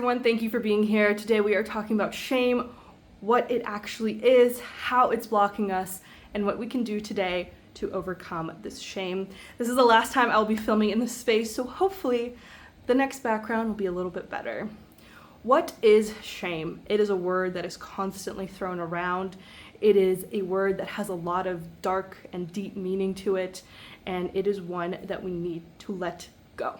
everyone, thank you for being here. Today we are talking about shame, what it actually is, how it's blocking us, and what we can do today to overcome this shame. This is the last time I'll be filming in this space, so hopefully the next background will be a little bit better. What is shame? It is a word that is constantly thrown around. It is a word that has a lot of dark and deep meaning to it, and it is one that we need to let go.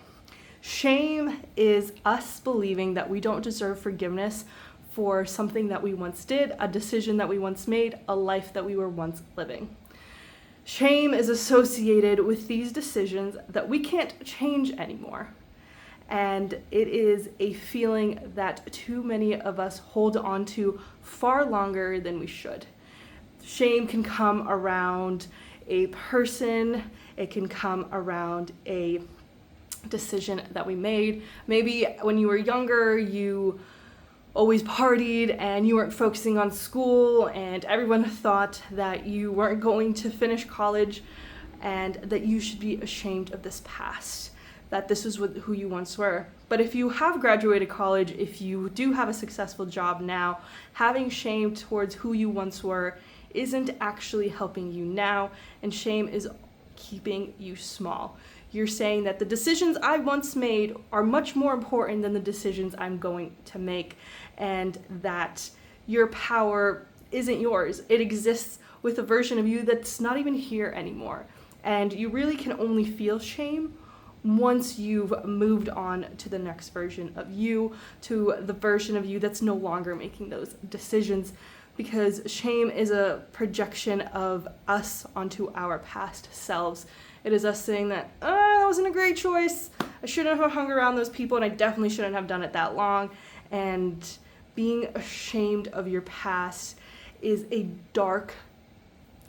Shame is us believing that we don't deserve forgiveness for something that we once did, a decision that we once made, a life that we were once living. Shame is associated with these decisions that we can't change anymore. And it is a feeling that too many of us hold on to far longer than we should. Shame can come around a person, it can come around a decision that we made. Maybe when you were younger, you always partied and you weren't focusing on school, and everyone thought that you weren't going to finish college and that you should be ashamed of this past, that this is who you once were. But if you have graduated college, if you do have a successful job now, having shame towards who you once were isn't actually helping you now, and shame is keeping you small. You're saying that the decisions I once made are much more important than the decisions I'm going to make, and that your power isn't yours. It exists with a version of you that's not even here anymore. And you really can only feel shame once you've moved on to the next version of you, to the version of you that's no longer making those decisions, because shame is a projection of us onto our past selves. It is us saying that, that wasn't a great choice, I shouldn't have hung around those people, and I definitely shouldn't have done it that long. And being ashamed of your past is a dark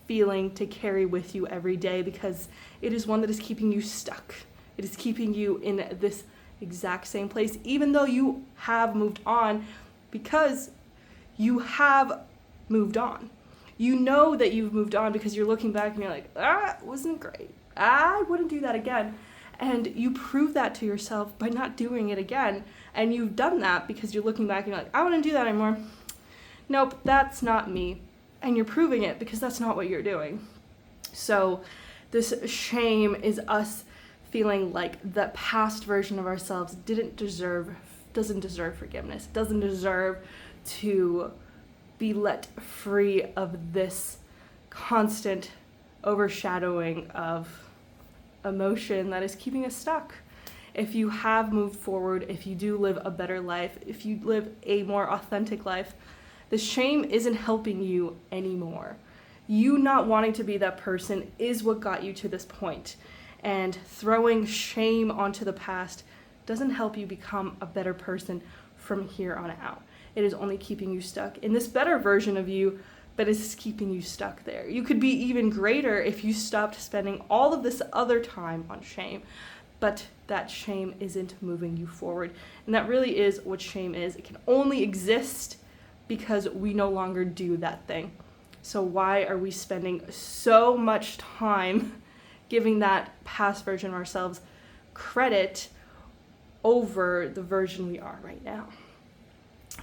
feeling to carry with you every day, because it is one that is keeping you stuck. It is keeping you in this exact same place, even though you have moved on, because you have moved on. You know that you've moved on because you're looking back and you're like, it wasn't great. I wouldn't do that again. And you prove that to yourself by not doing it again. And you've done that because you're looking back and you're like, I wouldn't do that anymore. Nope, that's not me. And you're proving it because that's not what you're doing. So this shame is us feeling like the past version of ourselves doesn't deserve forgiveness, doesn't deserve to be let free of this constant overshadowing of emotion that is keeping us stuck. If you have moved forward, if you do live a better life, if you live a more authentic life, the shame isn't helping you anymore. You not wanting to be that person is what got you to this point. And throwing shame onto the past doesn't help you become a better person from here on out. It is only keeping you stuck in this better version of you, but it's keeping you stuck there. You could be even greater if you stopped spending all of this other time on shame, but that shame isn't moving you forward. And that really is what shame is. It can only exist because we no longer do that thing. So why are we spending so much time giving that past version of ourselves credit over the version we are right now?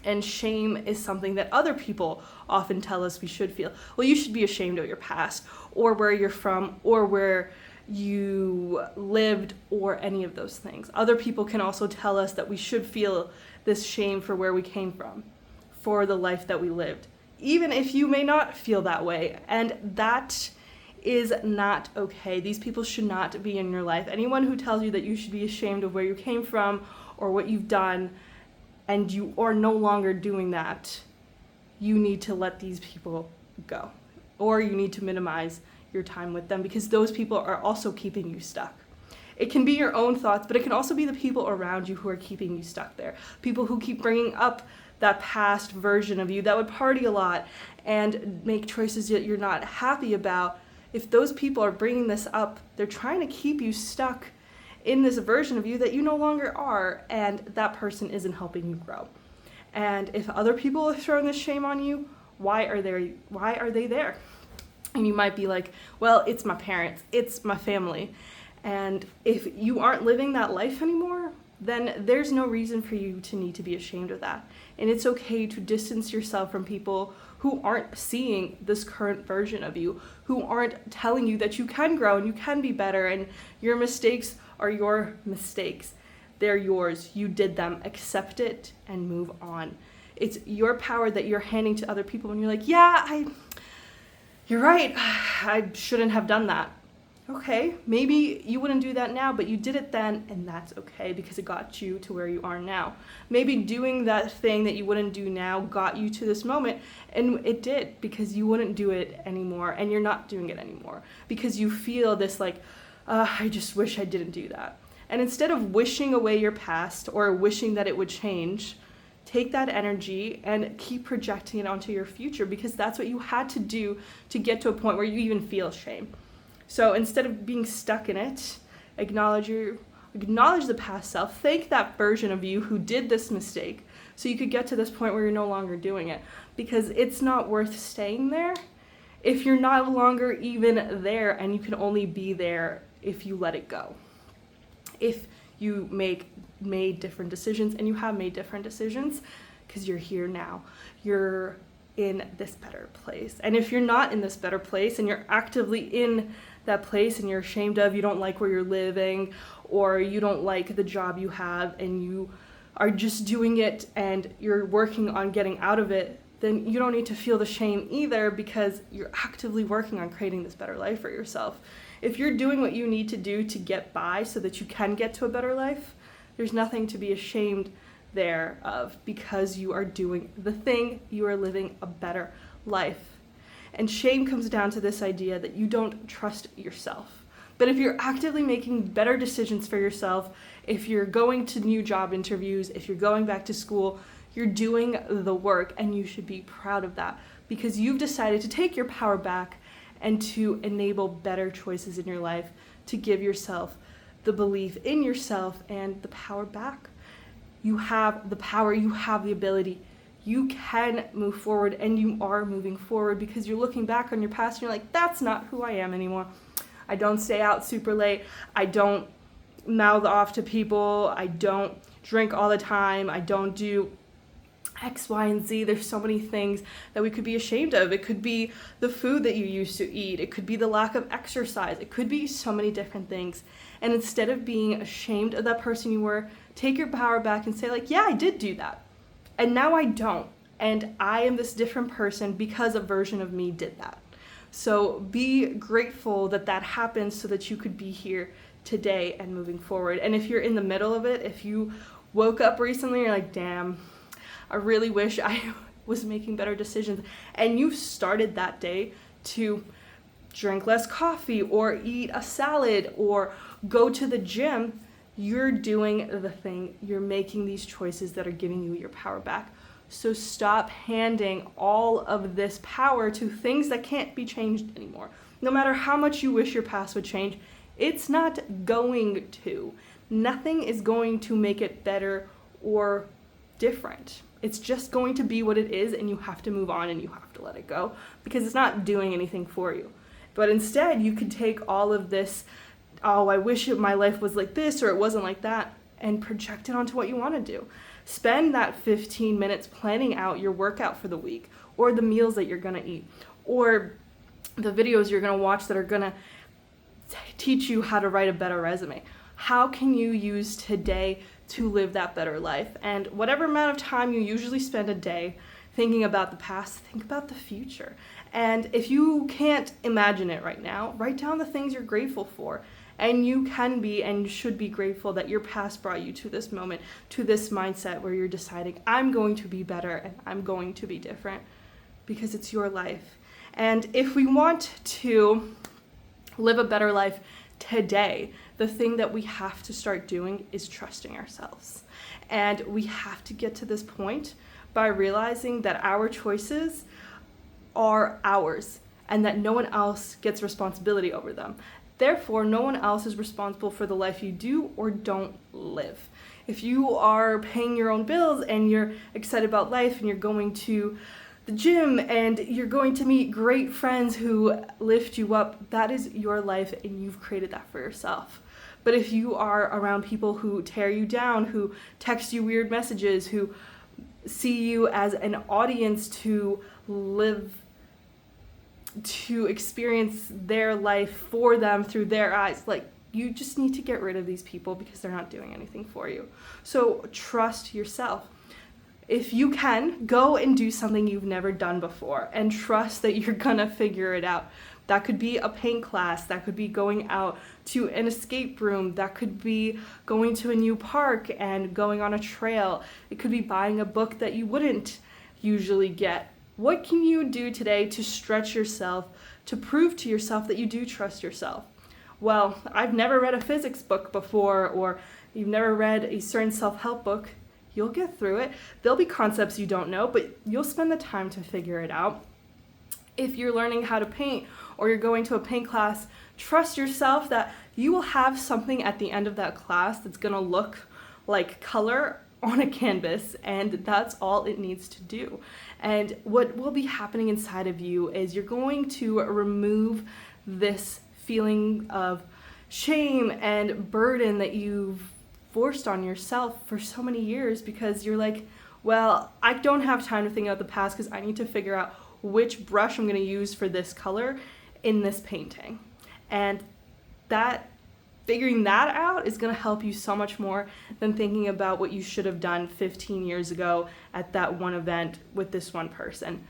And shame is something that other people often tell us we should feel. Well, you should be ashamed of your past, or where you're from, or where you lived, or any of those things. Other people can also tell us that we should feel this shame for where we came from, for the life that we lived, even if you may not feel that way. And that is not okay. These people should not be in your life. Anyone who tells you that you should be ashamed of where you came from or what you've done, and you are no longer doing that, you need to let these people go. Or you need to minimize your time with them, because those people are also keeping you stuck. It can be your own thoughts, but it can also be the people around you who are keeping you stuck there. People who keep bringing up that past version of you that would party a lot and make choices that you're not happy about. If those people are bringing this up, they're trying to keep you stuck in this version of you that you no longer are, and that person isn't helping you grow. And if other people are throwing this shame on you, why are they there? And you might be like, well, it's my parents, it's my family. And if you aren't living that life anymore, then there's no reason for you to need to be ashamed of that. And it's okay to distance yourself from people who aren't seeing this current version of you, who aren't telling you that you can grow and you can be better, and your mistakes are your mistakes. They're yours. You did them. Accept it and move on. It's your power that you're handing to other people when you're like, you're right. I shouldn't have done that. Okay, maybe you wouldn't do that now, but you did it then, and that's okay because it got you to where you are now. Maybe doing that thing that you wouldn't do now got you to this moment, and it did because you wouldn't do it anymore, and you're not doing it anymore because you feel this like, I just wish I didn't do that. And instead of wishing away your past or wishing that it would change, take that energy and keep projecting it onto your future because that's what you had to do to get to a point where you even feel shame. So instead of being stuck in it, acknowledge the past self. Thank that version of you who did this mistake so you could get to this point where you're no longer doing it, because it's not worth staying there if you're no longer even there, and you can only be there if you let it go. If you made different decisions, and you have made different decisions because you're here now. You're in this better place. And if you're not in this better place and you're actively in that place and you're ashamed of, you don't like where you're living, or you don't like the job you have and you are just doing it and you're working on getting out of it, then you don't need to feel the shame either because you're actively working on creating this better life for yourself. If you're doing what you need to do to get by so that you can get to a better life, there's nothing to be ashamed there of because you are doing the thing, you are living a better life. And shame comes down to this idea that you don't trust yourself. But if you're actively making better decisions for yourself, if you're going to new job interviews, if you're going back to school, you're doing the work, and you should be proud of that because you've decided to take your power back and to enable better choices in your life, to give yourself the belief in yourself and the power back. You have the power, you have the ability. You can move forward, and you are moving forward because you're looking back on your past and you're like, that's not who I am anymore. I don't stay out super late. I don't mouth off to people. I don't drink all the time. I don't do X, Y, and Z. There's so many things that we could be ashamed of. It could be the food that you used to eat. It could be the lack of exercise. It could be so many different things. And instead of being ashamed of that person you were, take your power back and say like, yeah, I did do that. And now I don't. And I am this different person because a version of me did that. So be grateful that that happened so that you could be here today and moving forward. And if you're in the middle of it, if you woke up recently, you're like, damn, I really wish I was making better decisions. And you started that day to drink less coffee or eat a salad or go to the gym. You're doing the thing. You're making these choices that are giving you your power back. So stop handing all of this power to things that can't be changed anymore. No matter how much you wish your past would change, it's not going to. Nothing is going to make it better or different. It's just going to be what it is, and you have to move on and you have to let it go because it's not doing anything for you. But instead, you could take all of this, oh, I wish my life was like this or it wasn't like that, and project it onto what you want to do. Spend that 15 minutes planning out your workout for the week, or the meals that you're going to eat, or the videos you're going to watch that are going to teach you how to write a better resume. How can you use today to live that better life? And whatever amount of time you usually spend a day thinking about the past, think about the future. And if you can't imagine it right now, write down the things you're grateful for. And you can be and should be grateful that your past brought you to this moment, to this mindset where you're deciding, I'm going to be better and I'm going to be different because it's your life. And if we want to live a better life today, the thing that we have to start doing is trusting ourselves. And we have to get to this point by realizing that our choices are ours and that no one else gets responsibility over them. Therefore, no one else is responsible for the life you do or don't live. If you are paying your own bills and you're excited about life and you're going to the gym and you're going to meet great friends who lift you up, that is your life and you've created that for yourself. But if you are around people who tear you down, who text you weird messages, who see you as an audience to experience their life for them through their eyes, like, you just need to get rid of these people because they're not doing anything for you. So trust yourself. If you can, go and do something you've never done before and trust that you're gonna figure it out. That could be a paint class, that could be going out to an escape room, that could be going to a new park and going on a trail. It could be buying a book that you wouldn't usually get. What can you do today to stretch yourself, to prove to yourself that you do trust yourself? Well, I've never read a physics book before, or you've never read a certain self-help book. You'll get through it. There'll be concepts you don't know, but you'll spend the time to figure it out. If you're learning how to paint or you're going to a paint class, trust yourself that you will have something at the end of that class that's gonna look like color on a canvas, and that's all it needs to do. And what will be happening inside of you is you're going to remove this feeling of shame and burden that you've forced on yourself for so many years, because you're like, well, I don't have time to think about the past because I need to figure out which brush I'm going to use for this color in this painting. And that figuring that out is going to help you so much more than thinking about what you should have done 15 years ago at that one event with this one person.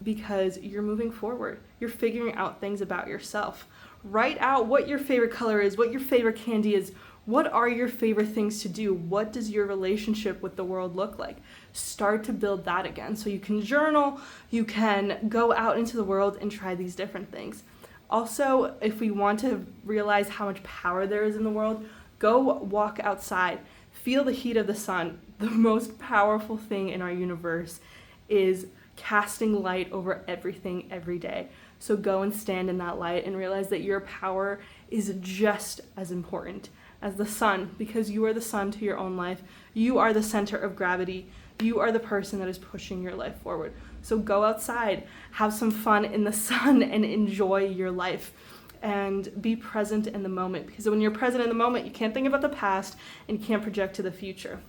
Because you're moving forward. You're figuring out things about yourself. Write out what your favorite color is, what your favorite candy is. What are your favorite things to do? What does your relationship with the world look like? Start to build that again. So you can journal, you can go out into the world and try these different things. Also, if we want to realize how much power there is in the world, go walk outside. Feel the heat of the sun. The most powerful thing in our universe is casting light over everything every day. So go and stand in that light and realize that your power is just as important as the sun, because you are the sun to your own life. You are the center of gravity. You are the person that is pushing your life forward. So go outside, have some fun in the sun, and enjoy your life. And be present in the moment, because when you're present in the moment, you can't think about the past and you can't project to the future.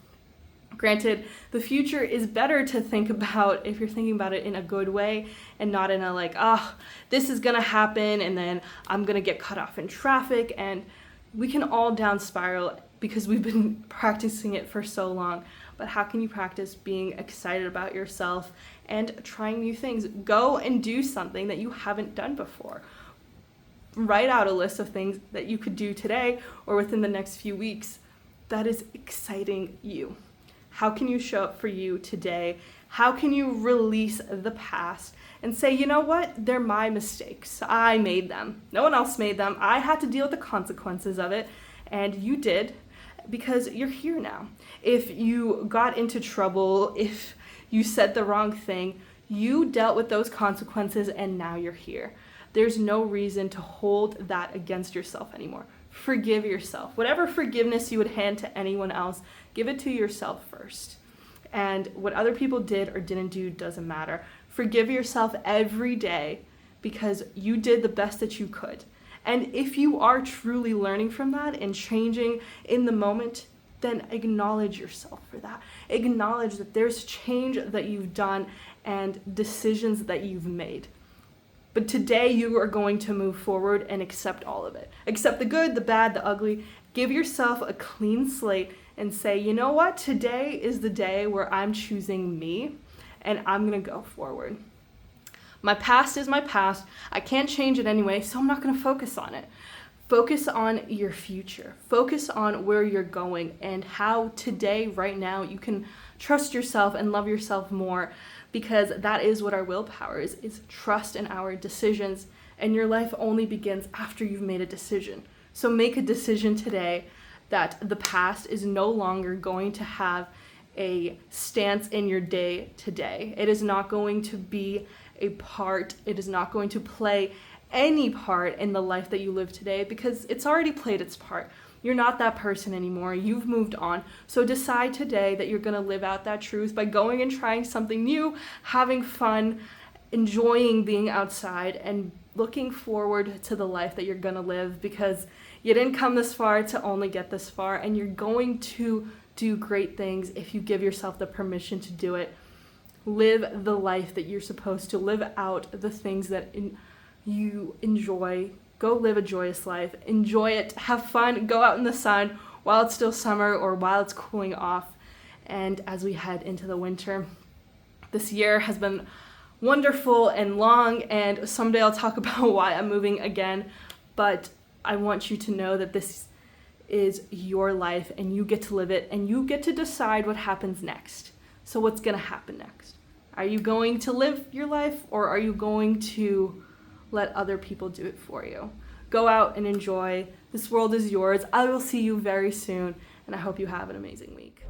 Granted, the future is better to think about if you're thinking about it in a good way and not in a like, this is gonna happen and then I'm gonna get cut off in traffic, and we can all down spiral because we've been practicing it for so long. But how can you practice being excited about yourself and trying new things? Go and do something that you haven't done before. Write out a list of things that you could do today or within the next few weeks that is exciting you. How can you show up for you today? How can you release the past and say, you know what? They're my mistakes. I made them. No one else made them. I had to deal with the consequences of it, and you did, because you're here now. If you got into trouble, if you said the wrong thing, you dealt with those consequences and now you're here. There's no reason to hold that against yourself anymore. Forgive yourself. Whatever forgiveness you would hand to anyone else, give it to yourself first. And what other people did or didn't do doesn't matter. Forgive yourself every day because you did the best that you could. And if you are truly learning from that and changing in the moment, then acknowledge yourself for that. Acknowledge that there's change that you've done and decisions that you've made. But today you are going to move forward and accept all of it. Accept the good, the bad, the ugly. Give yourself a clean slate and say, you know what? Today is the day where I'm choosing me and I'm going to go forward. My past is my past. I can't change it anyway, so I'm not going to focus on it. Focus on your future. Focus on where you're going and how today, right now, you can trust yourself and love yourself more, because that is what our willpower is trust in our decisions, and your life only begins after you've made a decision. So make a decision today that the past is no longer going to have a stance in your day today. It is not going to be a part. It is not going to play any part in the life that you live today, because it's already played its part. You're not that person anymore. You've moved on. So decide today that you're going to live out that truth by going and trying something new, having fun, enjoying being outside, and looking forward to the life that you're going to live, because You didn't come this far to only get this far, and you're going to do great things if you give yourself the permission to do it. Live the life that you're supposed to. Live out the things that you enjoy. Go live a joyous life. Enjoy it. Have fun. Go out in the sun while it's still summer or while it's cooling off. And as we head into the winter, this year has been wonderful and long, and someday I'll talk about why I'm moving again. But I want you to know that this is your life and you get to live it, and you get to decide what happens next. So what's going to happen next? Are you going to live your life, or are you going to let other people do it for you? Go out and enjoy. This world is yours. I will see you very soon, and I hope you have an amazing week.